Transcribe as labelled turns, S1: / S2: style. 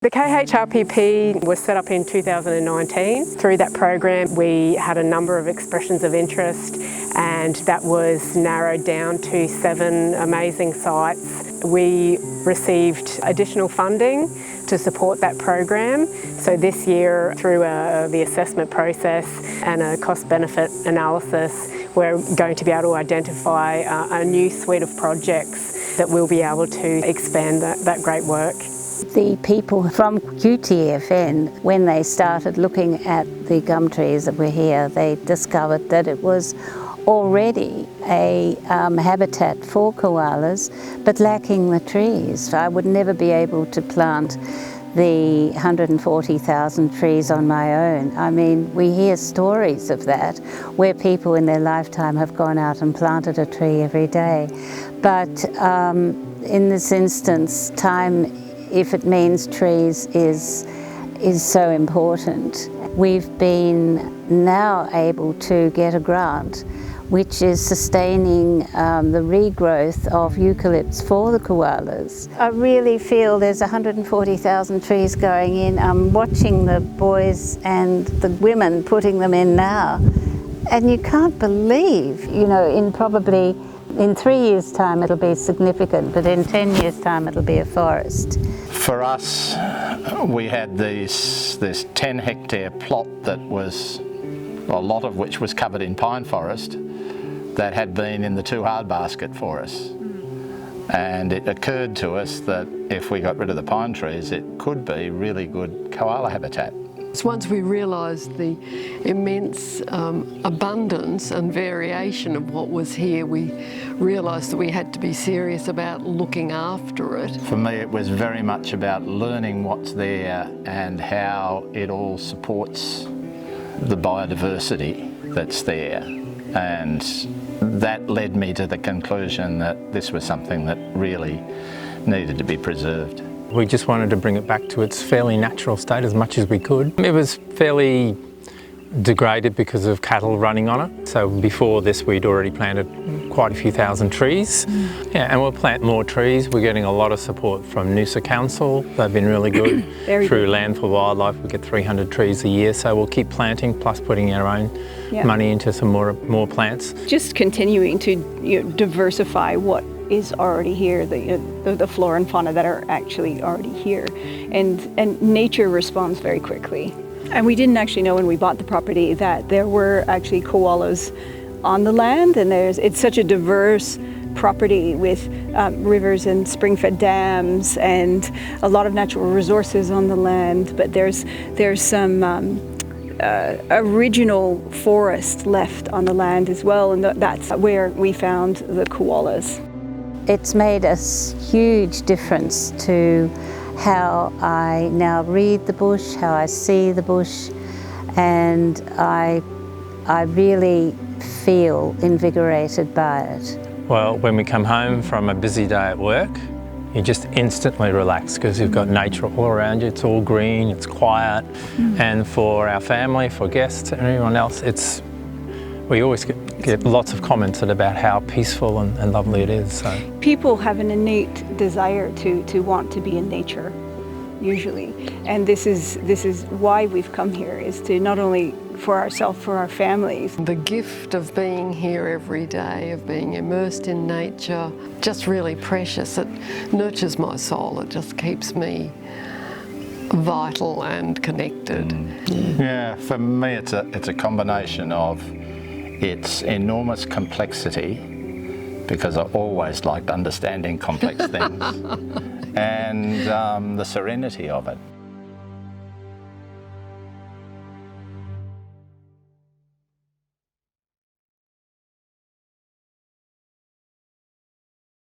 S1: The KHRPP was set up in 2019. Through that program we had a number of expressions of interest, and that was narrowed down to 7 amazing sites. We received additional funding to support that program. So this year, through the assessment process and a cost-benefit analysis, we're going to be able to identify a new suite of projects that will be able to expand that great work.
S2: The people from QTFN, when they started looking at the gum trees that were here, they discovered that it was already a habitat for koalas, but lacking the trees. I would never be able to plant the 140,000 trees on my own. I mean, we hear stories of that, where people in their lifetime have gone out and planted a tree every day. But in this instance, time, if it means trees, is so important. We've been now able to get a grant which is sustaining the regrowth of eucalypts for the koalas. I really feel there's 140,000 trees going in. I'm watching the boys and the women putting them in now, and you can't believe, in 3 years' time it'll be significant, but in 10 years' time it'll be a forest.
S3: For us, we had this 10-hectare plot that was, a lot of which was covered in pine forest, that had been in the too hard basket for us. And it occurred to us that if we got rid of the pine trees, it could be really good koala habitat.
S4: Once we realised the immense abundance and variation of what was here, we realised that we had to be serious about looking after it.
S3: For me, it was very much about learning what's there and how it all supports the biodiversity that's there. And that led me to the conclusion that this was something that really needed to be preserved.
S5: We just wanted to bring it back to its fairly natural state as much as we could. It was fairly degraded because of cattle running on it. So before this we'd already planted quite a few thousand trees. Yeah, and we'll plant more trees. We're getting a lot of support from Noosa Council. They've been really good. Through Land for Wildlife we get 300 trees a year, so we'll keep planting, plus putting our own money into some more plants.
S6: Just continuing to diversify what is already here, the flora and fauna that are actually already here, and nature responds very quickly. And we didn't actually know when we bought the property that there were actually koalas on the land, and it's such a diverse property with rivers and spring-fed dams and a lot of natural resources on the land, but there's some original forest left on the land as well, and that's where we found the koalas.
S2: It's made a huge difference to how I now read the bush, how I see the bush, and I really feel invigorated by it.
S5: Well, when we come home from a busy day at work, you just instantly relax because you've got nature all around you. It's all green, it's quiet, and for our family, for guests and everyone else, we always get lots of comments about how peaceful and lovely it is. So
S6: people have an innate desire to want to be in nature, usually, and this is why we've come here, is to not only for ourselves, for our families.
S4: The gift of being here every day, of being immersed in nature, just really precious. It nurtures my soul. It just keeps me vital and connected.
S3: Yeah, for me it's a combination of its enormous complexity, because I always liked understanding complex things, and the serenity of it.